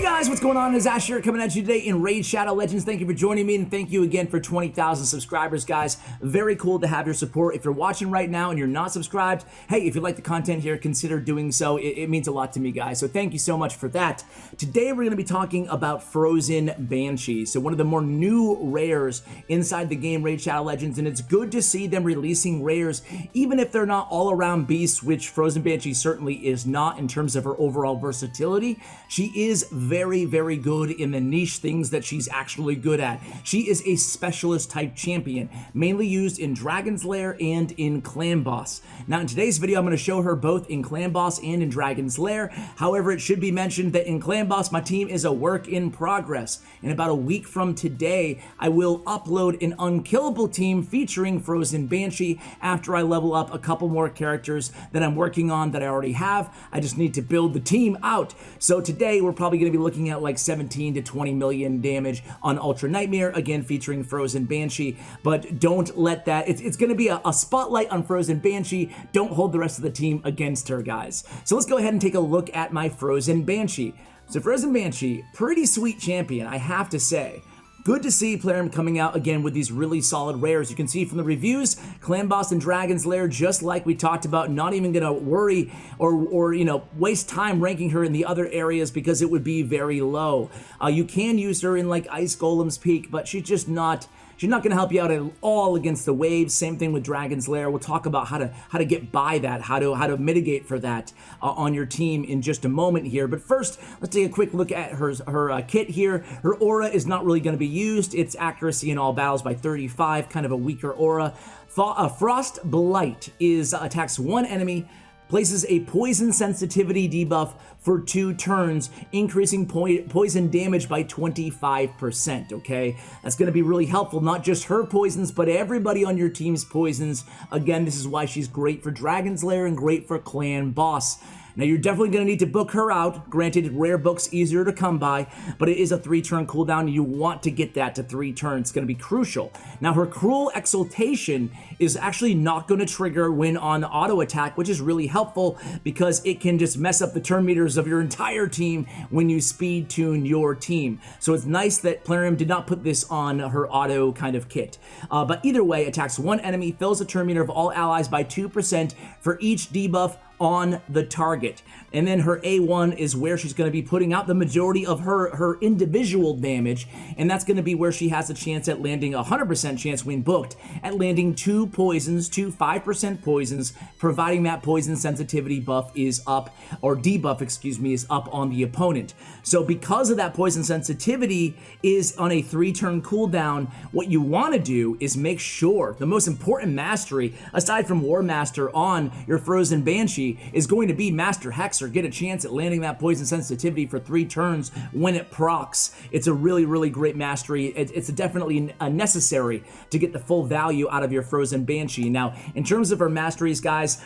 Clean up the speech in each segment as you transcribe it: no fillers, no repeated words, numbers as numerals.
Hey guys, what's going on? It's Ash here coming at you today in Raid Shadow Legends. Thank you for joining me, and thank you again for 20,000 subscribers, guys. Very cool to have your support. If you're watching right now and you're not subscribed, hey, if you like the content here, consider doing so. It means a lot to me, guys, so thank you so much for that. Today, we're going to be talking about Frozen Banshee, so one of the more new rares inside the game Raid Shadow Legends, and it's good to see them releasing rares, even if they're not all-around beasts, which Frozen Banshee certainly is not in terms of her overall versatility. She is very, very good in the niche things that she's actually good at. She is a specialist type champion, mainly used in Dragon's Lair and in Clan Boss. Now in today's video, I'm going to show her both in Clan Boss and in Dragon's Lair. However, it should be mentioned that in Clan Boss, my team is a work in progress. In about a week from today, I will upload an unkillable team featuring Frozen Banshee after I level up a couple more characters that I'm working on that I already have. I just need to build the team out. So today, we're probably going to be looking at like 17 to 20 million damage on Ultra Nightmare, again featuring Frozen Banshee, but don't let that, it's going to be a spotlight on Frozen Banshee. Don't hold the rest of the team against her, guys. So let's go ahead and take a look at my Frozen Banshee. So Frozen Banshee, pretty sweet champion, I have to say. Good to see Plarium coming out again with these really solid rares. You can see from the reviews, Clan Boss and Dragon's Lair, just like we talked about, not even gonna worry or you know, waste time ranking her in the other areas because it would be very low. You can use her in like Ice Golem's Peak, but she's just not. She's not going to help you out at all against the waves. Same thing with Dragon's Lair. We'll talk about how to get by that, how to mitigate for that on your team in just a moment here. But first, let's take a quick look at her kit here. Her aura is not really going to be used. It's accuracy in all battles by 35, kind of a weaker aura. Frost Blight attacks one enemy, places a poison sensitivity debuff for 2 turns, increasing poison damage by 25%, okay? That's gonna be really helpful, not just her poisons, but everybody on your team's poisons. Again, this is why she's great for Dragon's Lair and great for Clan Boss. Now, you're definitely going to need to book her out. Granted, rare book's easier to come by, but it is a 3-turn cooldown. You want to get that to 3 turns. It's going to be crucial. Now, her Cruel Exultation is actually not going to trigger when on auto attack, which is really helpful because it can just mess up the turn meters of your entire team when you speed tune your team. So it's nice that Plarium did not put this on her auto kind of kit. But either way, attacks one enemy, fills the turn meter of all allies by 2% for each debuff on the target. And then her A1 is where she's going to be putting out the majority of her individual damage, and that's going to be where she has a chance at landing, 100% chance when booked, at landing 2 poisons, 2 5% poisons, providing that poison sensitivity buff is up, or debuff, excuse me, is up on the opponent. So because of that poison sensitivity is on a 3-turn cooldown, what you want to do is make sure the most important mastery, aside from War Master on your Frozen Banshee, is going to be Master Hex, or get a chance at landing that poison sensitivity for 3 turns when it procs. It's a really, really great mastery. It's definitely necessary to get the full value out of your Frozen Banshee. Now, in terms of her masteries, guys,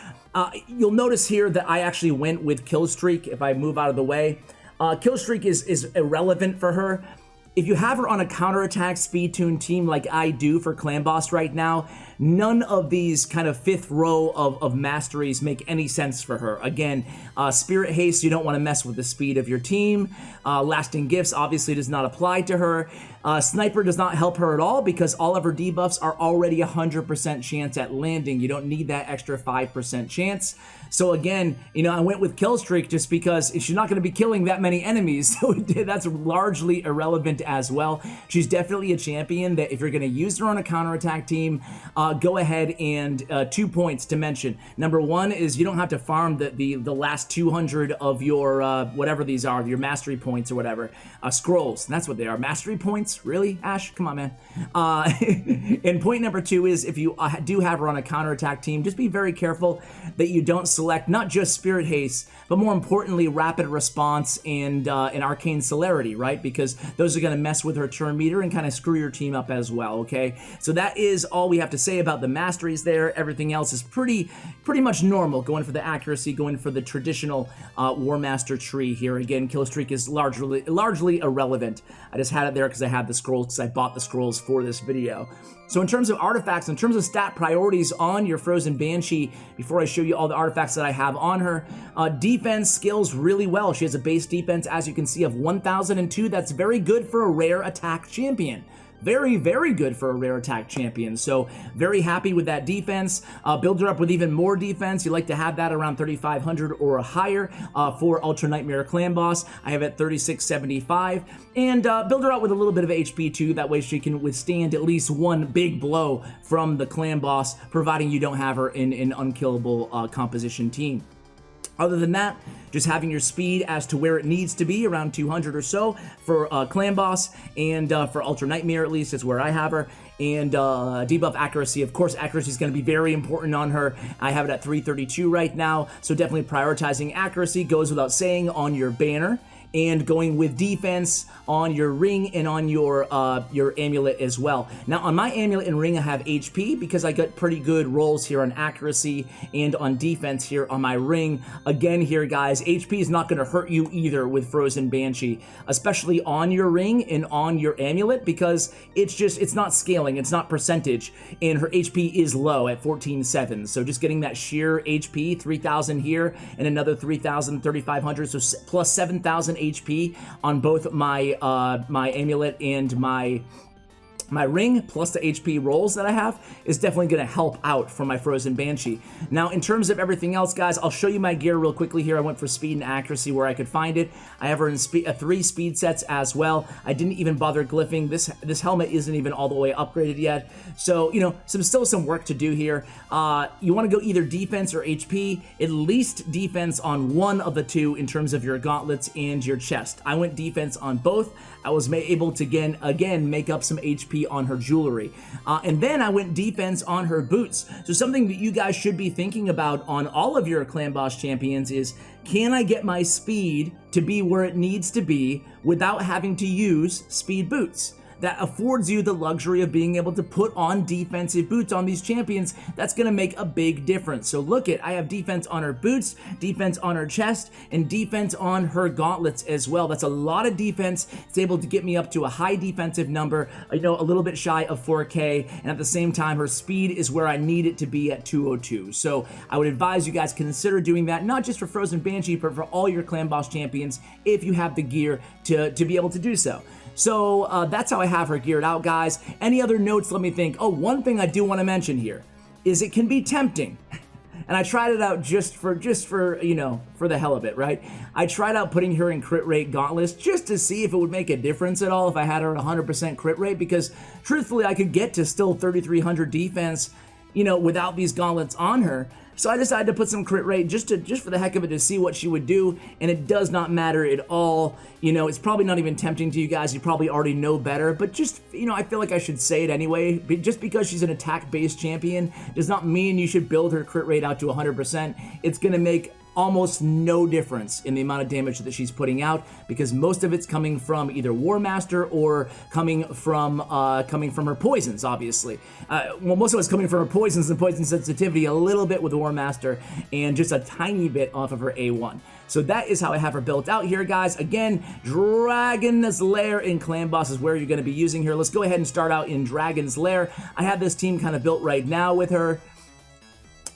you'll notice here that I actually went with Kill Streak. If I move out of the way, Kill Streak is irrelevant for her. If you have her on a counterattack speed tune team like I do for Clan Boss right now, none of these kind of 5th row of masteries make any sense for her. Again, Spirit Haste, you don't want to mess with the speed of your team. Lasting Gifts obviously does not apply to her. Sniper does not help her at all because all of her debuffs are already 100% chance at landing. You don't need that extra 5% chance. So again, you know, I went with Kill Streak just because she's not going to be killing that many enemies, so that's largely irrelevant as well. She's definitely a champion that if you're going to use her on a counterattack team, go ahead and 2 points to mention. Number 1 is you don't have to farm the last 200 of your whatever these are, your mastery points or whatever, scrolls. That's what they are, mastery points. Really, Ash? Come on, man. And point number 2 is if you do have her on a counterattack team, just be very careful that you don't select not just Spirit Haste, but more importantly, Rapid Response and Arcane Celerity, right? Because those are going to mess with her turn meter and kind of screw your team up as well, okay? So that is all we have to say about the masteries there. Everything else is pretty much normal, going for the accuracy, going for the traditional War Master tree here. Again, Kill Streak is largely irrelevant. I just had it there because I had have the scrolls because I bought the scrolls for this video. So in terms of artifacts, in terms of stat priorities on your Frozen Banshee, before I show you all the artifacts that I have on her, defense scales really well. She has a base defense, as you can see, of 1002. That's very good for a rare attack champion. Very, very good for a rare attack champion. So very happy with that defense. Build her up with even more defense. You like to have that around 3,500 or higher for Ultra Nightmare Clan Boss. I have it 3,675. And build her out with a little bit of HP too. That way she can withstand at least one big blow from the Clan Boss, providing you don't have her in an unkillable composition team. Other than that, just having your speed as to where it needs to be, around 200 or so for Clan Boss, and for Ultra Nightmare at least is where I have her. And debuff accuracy. Of course, accuracy is going to be very important on her. I have it at 332 right now, so definitely prioritizing accuracy goes without saying on your banner. And going with defense on your ring and on your amulet as well. Now on my amulet and ring I have HP because I got pretty good rolls here on accuracy and on defense here on my ring. Again here guys, HP is not going to hurt you either with Frozen Banshee, especially on your ring and on your amulet, because it's not scaling, it's not percentage, and her HP is low at 14,700. So just getting that sheer HP, 3,000 here and another 3,000, 3,500, so plus 7,000 HP on both my my amulet and my ring, plus the HP rolls that I have, is definitely going to help out for my Frozen Banshee. Now, in terms of everything else, guys, I'll show you my gear real quickly here. I went for speed and accuracy where I could find it. I have her in 3 speed sets as well. I didn't even bother glyphing. This helmet isn't even all the way upgraded yet. So, you know, still some work to do here. You want to go either defense or HP, at least defense on one of the two in terms of your gauntlets and your chest. I went defense on both. I was able to again make up some HP on her jewelry. And then I went defense on her boots. So something that you guys should be thinking about on all of your Clan Boss champions is, can I get my speed to be where it needs to be without having to use speed boots? That affords you the luxury of being able to put on defensive boots on these champions. That's going to make a big difference. So look I have defense on her boots, defense on her chest, and defense on her gauntlets as well. That's a lot of defense. It's able to get me up to a high defensive number, you know, a little bit shy of 4K, and at the same time, her speed is where I need it to be at 202. So I would advise you guys consider doing that, not just for Frozen Banshee, but for all your Clan Boss champions, if you have the gear to be able to do so. So that's how I have her geared out, guys. Any other notes? Let me think. Oh, one thing I do want to mention here is it can be tempting. And I tried it out just for you know, for the hell of it, right? I tried out putting her in crit rate gauntlets just to see if it would make a difference at all if I had her at 100% crit rate, because truthfully I could get to still 3,300 defense, you know, without these gauntlets on her. So I decided to put some crit rate just for the heck of it to see what she would do, and it does not matter at all. You know, it's probably not even tempting to you guys. You probably already know better, but just, you know, I feel like I should say it anyway. Just because she's an attack-based champion does not mean you should build her crit rate out to 100%. It's going to make almost no difference in the amount of damage that she's putting out, because most of it's coming from either War Master or coming from her poisons, obviously. Well, most of it's coming from her poisons and poison sensitivity, a little bit with War Master, and just a tiny bit off of her A1. So that is how I have her built out here, guys. Again, Dragon's Lair in Clan Boss is where you're going to be using her. Let's go ahead and start out in Dragon's Lair. I have this team kind of built right now with her.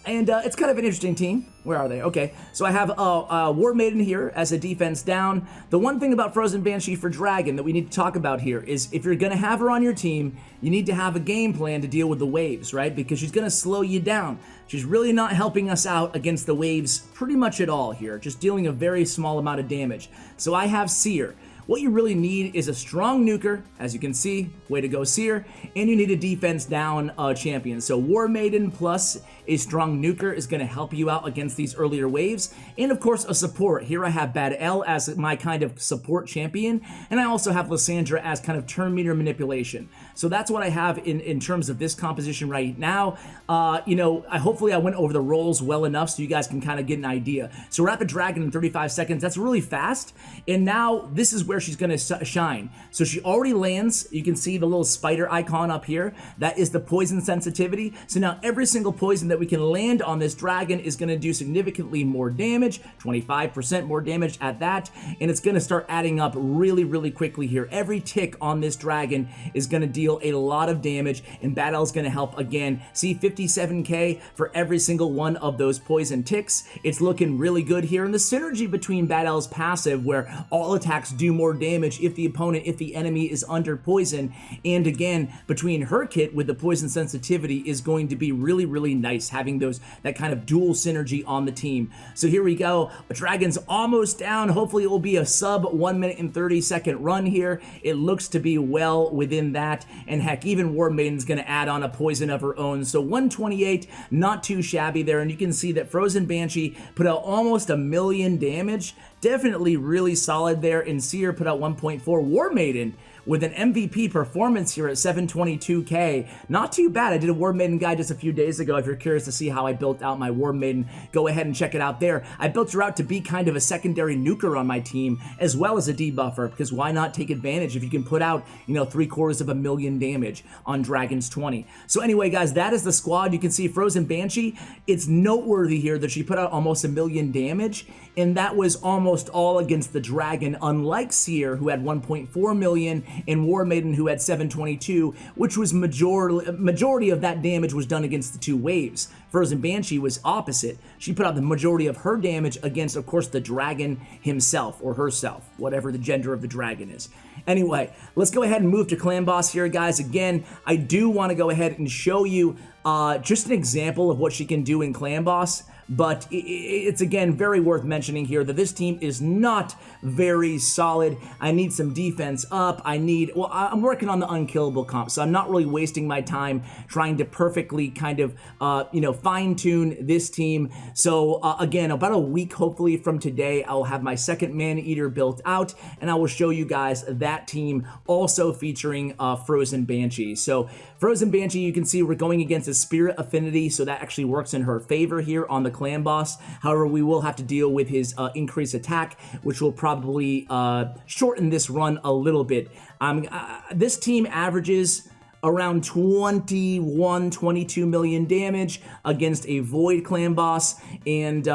And it's kind of an interesting team. Where are they? Okay, so I have War Maiden here as a defense down. The one thing about Frozen Banshee for Dragon that we need to talk about here is if you're going to have her on your team, you need to have a game plan to deal with the waves, right? Because she's going to slow you down. She's really not helping us out against the waves pretty much at all here, just dealing a very small amount of damage. So I have Seer. What you really need is a strong nuker, as you can see, way to go Seer, and you need a defense down champion. So War Maiden plus a strong nuker is going to help you out against these earlier waves, and of course a support. Here I have Bad L as my kind of support champion, and I also have Lysandra as kind of turn meter manipulation. So that's what I have in terms of this composition right now. You know, hopefully I went over the rolls well enough so you guys can kind of get an idea. So Rapid Dragon in 35 seconds, that's really fast. And now this is where she's going to shine. So she already lands. You can see the little spider icon up here. That is the poison sensitivity. So now every single poison that we can land on this dragon is going to do significantly more damage, 25% more damage at that. And it's going to start adding up really, really quickly here. Every tick on this dragon is going to deal a lot of damage, and Bad L is going to help again. See, 57k for every single one of those poison ticks. It's looking really good here. And the synergy between Bad L's passive, where all attacks do more damage if the enemy is under poison, and again, between her kit with the poison sensitivity is going to be really, really nice, having that kind of dual synergy on the team. So here we go. The dragon's almost down. Hopefully it will be a sub 1 minute and 30 second run here. It looks to be well within that, and heck, even War Maiden's going to add on a poison of her own. So 128, not too shabby there, and you can see that Frozen Banshee put out almost 1 million damage. Definitely really solid there, and Seer put out 1.4. War Maiden with an MVP performance here at 722k. Not too bad. I did a War Maiden guide just a few days ago. If you're curious to see how I built out my War Maiden, go ahead and check it out there. I built her out to be kind of a secondary nuker on my team, as well as a debuffer, because why not take advantage if you can put out, you know, 750,000 damage on Dragons 20. So anyway, guys, that is the squad. You can see Frozen Banshee. It's noteworthy here that she put out almost 1 million damage, and that was almost all against the dragon, unlike Seer, who had 1.4 million, and War Maiden, who had 722, which was majority of that damage was done against the two waves. Frozen Banshee was opposite. She put out the majority of her damage against, of course, the dragon himself, or herself, whatever the gender of the dragon is. Anyway, let's go ahead and move to Clan Boss here, guys. Again, I do want to go ahead and show you just an example of what she can do in Clan Boss. But it's, again, very worth mentioning here that this team is not very solid. I need some defense up. I'm working on the unkillable comp, so I'm not really wasting my time trying to perfectly kind of, fine-tune this team. So, again, about a week, hopefully, from today, I'll have my second Man-Eater built out, and I will show you guys that team also featuring Frozen Banshee. So, Frozen Banshee, you can see we're going against a Spirit Affinity, so that actually works in her favor here on the Clan Boss. However, we will have to deal with his increased attack, which will probably shorten this run a little bit. This team averages around 22 million damage against a Void Clan Boss, and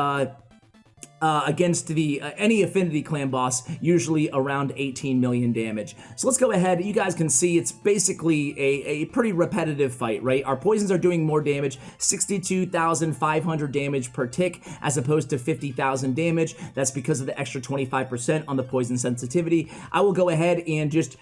against the any Affinity Clan Boss, usually around 18 million damage. So let's go ahead. You guys can see it's basically a pretty repetitive fight, right? Our poisons are doing more damage, 62,500 damage per tick, as opposed to 50,000 damage. That's because of the extra 25% on the poison sensitivity. I will go ahead and just,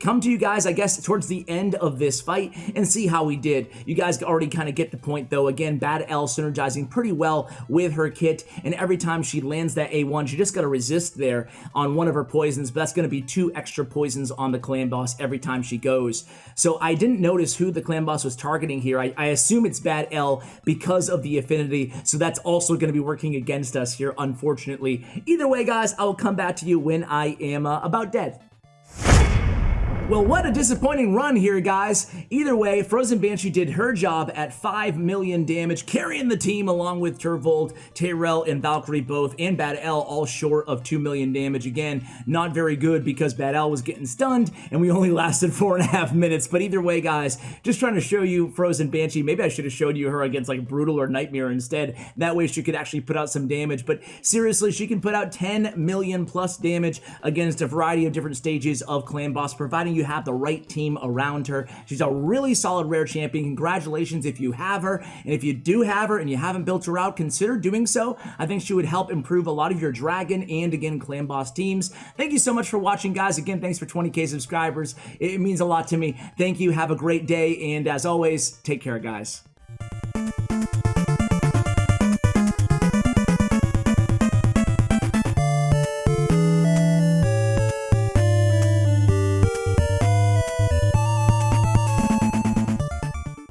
come to you guys, I guess, towards the end of this fight and see how we did. You guys already kind of get the point, though. Again, Bad L synergizing pretty well with her kit, and every time she lands that A1, she just got to resist there on one of her poisons, but that's going to be 2 extra poisons on the Clan Boss every time she goes. So I didn't notice who the Clan Boss was targeting here. I assume it's Bad L because of the affinity, so that's also going to be working against us here, unfortunately. Either way, guys, I will come back to you when I am about dead. Well, what a disappointing run here, guys. Either way, Frozen Banshee did her job at 5 million damage, carrying the team along with Turvold, Tyrell, and Valkyrie both, and Bad L all short of 2 million damage. Again, not very good because Bad L was getting stunned, and we only lasted 4.5 minutes. But either way, guys, just trying to show you Frozen Banshee. Maybe I should have showed you her against like Brutal or Nightmare instead. That way she could actually put out some damage. But seriously, she can put out 10 million plus damage against a variety of different stages of Clan Boss, providing you have the right team around her. She's a really solid rare champion. Congratulations if you have her, and if you do have her and you haven't built her out, consider doing so. I think she would help improve a lot of your Dragon and, again, Clan Boss teams. Thank you so much for watching, guys. Again, thanks for 20k subscribers. It means a lot to me. Thank you. Have a great day, and as always, take care, guys.